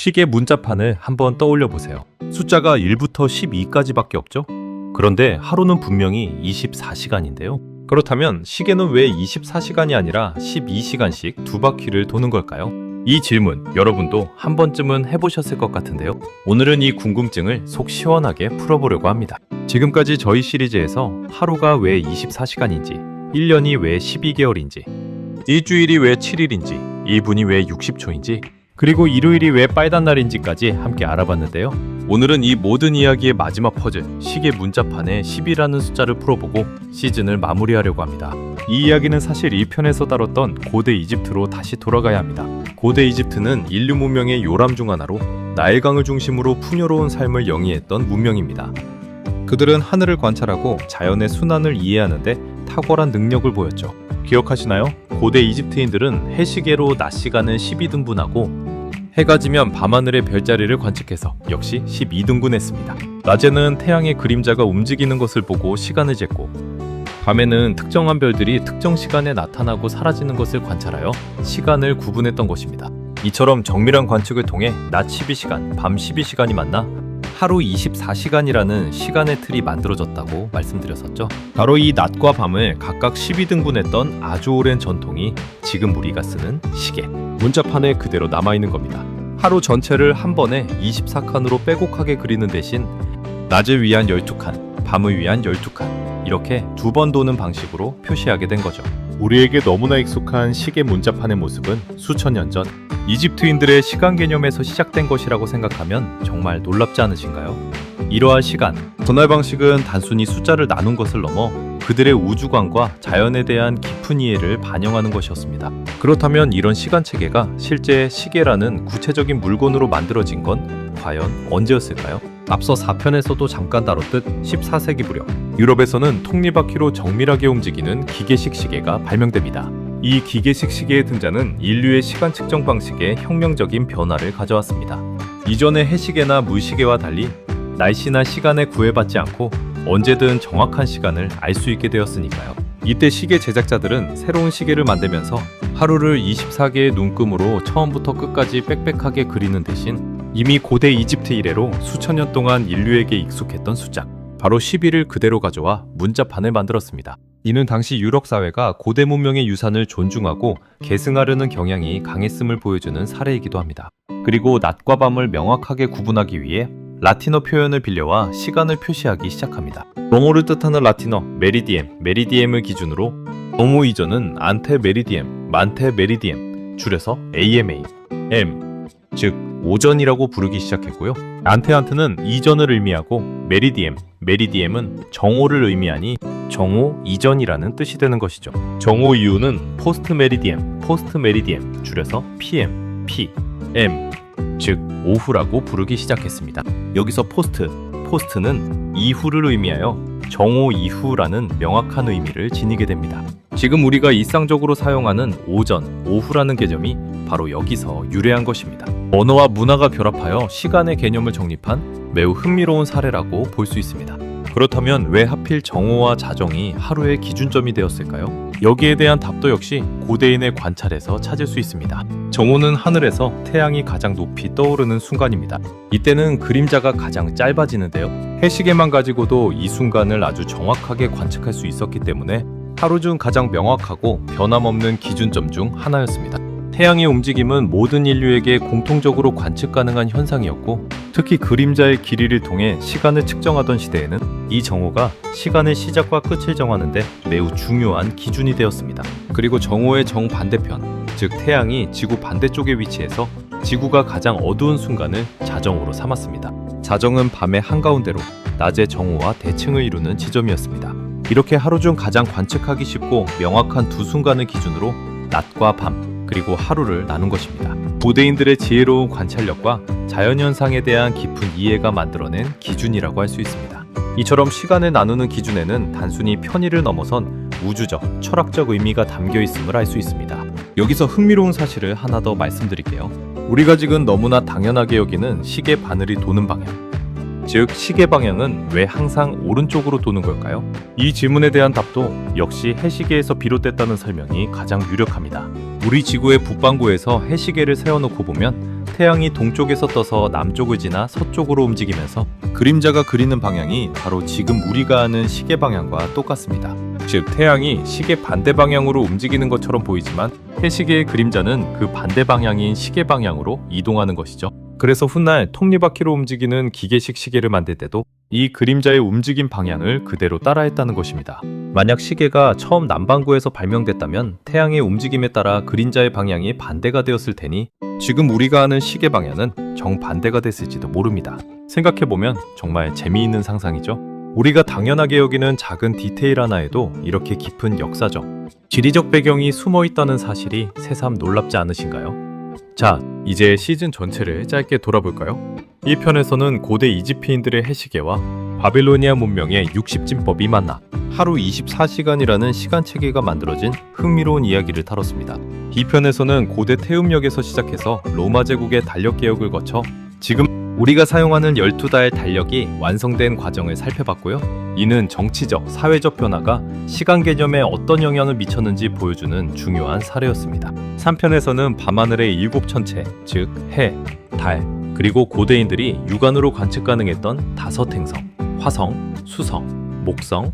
시계 문자판을 한번 떠올려 보세요. 숫자가 1부터 12까지밖에 없죠? 그런데 하루는 분명히 24시간인데요. 그렇다면 시계는 왜 24시간이 아니라 12시간씩 두 바퀴를 도는 걸까요? 이 질문 여러분도 한 번쯤은 해보셨을 것 같은데요. 오늘은 이 궁금증을 속 시원하게 풀어보려고 합니다. 지금까지 저희 시리즈에서 하루가 왜 24시간인지, 1년이 왜 12개월인지, 일주일이 왜 7일인지, 1분이 왜 60초인지, 그리고 일요일이 왜 빨간 날인지까지 함께 알아봤는데요. 오늘은 이 모든 이야기의 마지막 퍼즐, 시계 문자판에 10이라는 숫자를 풀어보고 시즌을 마무리하려고 합니다. 이 이야기는 사실 1편에서 다뤘던 고대 이집트로 다시 돌아가야 합니다. 고대 이집트는 인류 문명의 요람 중 하나로 나일강을 중심으로 풍요로운 삶을 영위했던 문명입니다. 그들은 하늘을 관찰하고 자연의 순환을 이해하는데 탁월한 능력을 보였죠. 기억하시나요? 고대 이집트인들은 해시계로 낮 시간을 12등분하고 해가 지면 밤하늘의 별자리를 관측해서 역시 12등분했습니다. 낮에는 태양의 그림자가 움직이는 것을 보고 시간을 쟀고, 밤에는 특정한 별들이 특정 시간에 나타나고 사라지는 것을 관찰하여 시간을 구분했던 것입니다. 이처럼 정밀한 관측을 통해 낮 12시간, 밤 12시간이 만나 하루 24시간이라는 시간의 틀이 만들어졌다고 말씀드렸었죠. 바로 이 낮과 밤을 각각 12등분했던 아주 오랜 전통이 지금 우리가 쓰는 시계, 문자판에 그대로 남아있는 겁니다. 하루 전체를 한 번에 24칸으로 빼곡하게 그리는 대신 낮을 위한 12칸, 밤을 위한 12칸, 이렇게 두 번 도는 방식으로 표시하게 된 거죠. 우리에게 너무나 익숙한 시계 문자판의 모습은 수천 년 전 이집트인들의 시간 개념에서 시작된 것이라고 생각하면 정말 놀랍지 않으신가요? 이러한 시간, 전달 방식은 단순히 숫자를 나눈 것을 넘어 그들의 우주관과 자연에 대한 깊은 이해를 반영하는 것이었습니다. 그렇다면 이런 시간 체계가 실제 시계라는 구체적인 물건으로 만들어진 건 과연 언제였을까요? 앞서 4편에서도 잠깐 다뤘듯 14세기 무렵 유럽에서는 톱니바퀴로 정밀하게 움직이는 기계식 시계가 발명됩니다. 이 기계식 시계의 등장은 인류의 시간 측정 방식에 혁명적인 변화를 가져왔습니다. 이전의 해시계나 물시계와 달리 날씨나 시간에 구애받지 않고 언제든 정확한 시간을 알 수 있게 되었으니까요. 이때 시계 제작자들은 새로운 시계를 만들면서 하루를 24개의 눈금으로 처음부터 끝까지 빽빽하게 그리는 대신 이미 고대 이집트 이래로 수천 년 동안 인류에게 익숙했던 숫자, 바로 11을 그대로 가져와 문자판을 만들었습니다. 이는 당시 유럽 사회가 고대 문명의 유산을 존중하고 계승하려는 경향이 강했음을 보여주는 사례이기도 합니다. 그리고 낮과 밤을 명확하게 구분하기 위해 라틴어 표현을 빌려와 시간을 표시하기 시작합니다. 정오를 뜻하는 라틴어 메리디엠을 기준으로 정오 이전은 안테 메리디엠, 만테 메리디엠, 줄여서 AMA, M, 즉 오전이라고 부르기 시작했고요. 안테는 이전을 의미하고 메리디엠은 정오를 의미하니 정오 이전이라는 뜻이 되는 것이죠. 정오 이후는 포스트 메리디엠, 줄여서 PM, M, 즉 오후라고 부르기 시작했습니다. 여기서 포스트는 이후를 의미하여 정오 이후라는 명확한 의미를 지니게 됩니다. 지금 우리가 일상적으로 사용하는 오전, 오후라는 개념이 바로 여기서 유래한 것입니다. 언어와 문화가 결합하여 시간의 개념을 정립한 매우 흥미로운 사례라고 볼 수 있습니다. 그렇다면 왜 하필 정오와 자정이 하루의 기준점이 되었을까요? 여기에 대한 답도 역시 고대인의 관찰에서 찾을 수 있습니다. 정오는 하늘에서 태양이 가장 높이 떠오르는 순간입니다. 이때는 그림자가 가장 짧아지는데요. 해시계만 가지고도 이 순간을 아주 정확하게 관측할 수 있었기 때문에 하루 중 가장 명확하고 변함없는 기준점 중 하나였습니다. 태양의 움직임은 모든 인류에게 공통적으로 관측 가능한 현상이었고, 특히 그림자의 길이를 통해 시간을 측정하던 시대에는 이 정오가 시간의 시작과 끝을 정하는데 매우 중요한 기준이 되었습니다. 그리고 정오의 정반대편, 즉 태양이 지구 반대쪽에 위치해서 지구가 가장 어두운 순간을 자정으로 삼았습니다. 자정은 밤의 한가운데로 낮의 정오와 대칭을 이루는 지점이었습니다. 이렇게 하루 중 가장 관측하기 쉽고 명확한 두 순간을 기준으로 낮과 밤, 그리고 하루를 나눈 것입니다. 고대인들의 지혜로운 관찰력과 자연현상에 대한 깊은 이해가 만들어낸 기준이라고 할 수 있습니다. 이처럼 시간을 나누는 기준에는 단순히 편의를 넘어선 우주적, 철학적 의미가 담겨 있음을 알 수 있습니다. 여기서 흥미로운 사실을 하나 더 말씀드릴게요. 우리가 지금 너무나 당연하게 여기는 시계 바늘이 도는 방향, 즉 시계 방향은 왜 항상 오른쪽으로 도는 걸까요? 이 질문에 대한 답도 역시 해시계에서 비롯됐다는 설명이 가장 유력합니다. 우리 지구의 북반구에서 해시계를 세워놓고 보면 태양이 동쪽에서 떠서 남쪽을 지나 서쪽으로 움직이면서 그림자가 그리는 방향이 바로 지금 우리가 아는 시계 방향과 똑같습니다. 즉, 태양이 시계 반대 방향으로 움직이는 것처럼 보이지만 해시계의 그림자는 그 반대 방향인 시계 방향으로 이동하는 것이죠. 그래서 훗날 톱니바퀴로 움직이는 기계식 시계를 만들 때도 이 그림자의 움직임 방향을 그대로 따라했다는 것입니다. 만약 시계가 처음 남반구에서 발명됐다면 태양의 움직임에 따라 그림자의 방향이 반대가 되었을 테니 지금 우리가 아는 시계 방향은 정반대가 됐을지도 모릅니다. 생각해보면 정말 재미있는 상상이죠. 우리가 당연하게 여기는 작은 디테일 하나에도 이렇게 깊은 역사적, 지리적 배경이 숨어 있다는 사실이 새삼 놀랍지 않으신가요? 자, 이제 시즌 전체를 짧게 돌아볼까요? 1편에서는 고대 이집트인들의 해시계와 바빌로니아 문명의 60진법이 만나 하루 24시간이라는 시간체계가 만들어진 흥미로운 이야기를 다뤘습니다. 2편에서는 고대 태음역에서 시작해서 로마 제국의 달력 개혁을 거쳐 지금 우리가 사용하는 12달 달력이 완성된 과정을 살펴봤고요. 이는 정치적, 사회적 변화가 시간 개념에 어떤 영향을 미쳤는지 보여주는 중요한 사례였습니다. 3편에서는 밤하늘의 7천체, 즉 해, 달, 그리고 고대인들이 육안으로 관측 가능했던 5행성, 화성, 수성, 목성,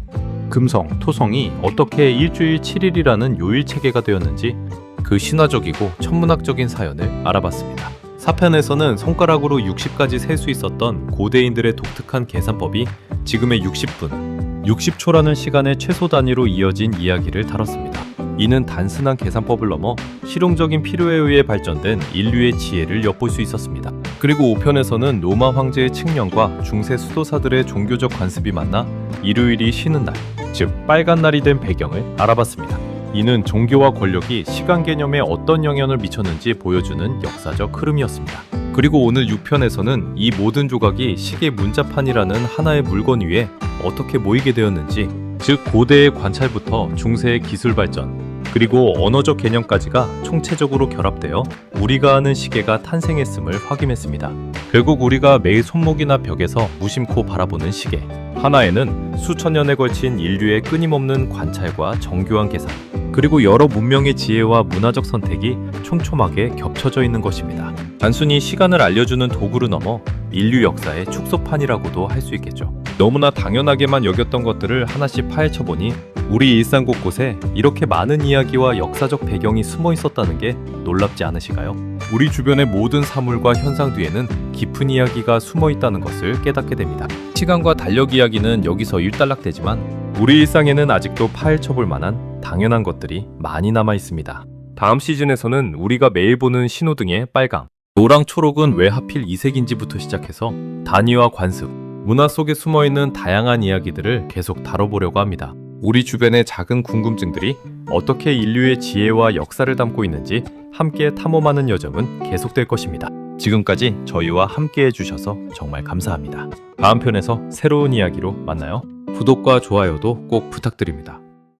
금성, 토성이 어떻게 일주일 7일이라는 요일 체계가 되었는지 그 신화적이고 천문학적인 사연을 알아봤습니다. 4편에서는 손가락으로 60까지 셀 수 있었던 고대인들의 독특한 계산법이 지금의 60분, 60초라는 시간의 최소 단위로 이어진 이야기를 다뤘습니다. 이는 단순한 계산법을 넘어 실용적인 필요에 의해 발전된 인류의 지혜를 엿볼 수 있었습니다. 그리고 5편에서는 로마 황제의 칙령과 중세 수도사들의 종교적 관습이 만나 일요일이 쉬는 날, 즉 빨간 날이 된 배경을 알아봤습니다. 이는 종교와 권력이 시간 개념에 어떤 영향을 미쳤는지 보여주는 역사적 흐름이었습니다. 그리고 오늘 6편에서는 이 모든 조각이 시계 문자판이라는 하나의 물건 위에 어떻게 모이게 되었는지, 즉 고대의 관찰부터 중세의 기술 발전, 그리고 언어적 개념까지가 총체적으로 결합되어 우리가 아는 시계가 탄생했음을 확인했습니다. 결국 우리가 매일 손목이나 벽에서 무심코 바라보는 시계 하나에는 수천 년에 걸친 인류의 끊임없는 관찰과 정교한 계산, 그리고 여러 문명의 지혜와 문화적 선택이 촘촘하게 겹쳐져 있는 것입니다. 단순히 시간을 알려주는 도구로 넘어 인류 역사의 축소판이라고도 할 수 있겠죠. 너무나 당연하게만 여겼던 것들을 하나씩 파헤쳐보니 우리 일상 곳곳에 이렇게 많은 이야기와 역사적 배경이 숨어 있었다는 게 놀랍지 않으신가요? 우리 주변의 모든 사물과 현상 뒤에는 깊은 이야기가 숨어 있다는 것을 깨닫게 됩니다. 시간과 달력 이야기는 여기서 일단락되지만 우리 일상에는 아직도 파헤쳐볼 만한 당연한 것들이 많이 남아 있습니다. 다음 시즌에서는 우리가 매일 보는 신호등의 빨강, 노랑, 초록은 왜 하필 이색인지부터 시작해서 단위와 관습, 문화 속에 숨어있는 다양한 이야기들을 계속 다뤄보려고 합니다. 우리 주변의 작은 궁금증들이 어떻게 인류의 지혜와 역사를 담고 있는지 함께 탐험하는 여정은 계속될 것입니다. 지금까지 저희와 함께 해주셔서 정말 감사합니다. 다음 편에서 새로운 이야기로 만나요. 구독과 좋아요도 꼭 부탁드립니다.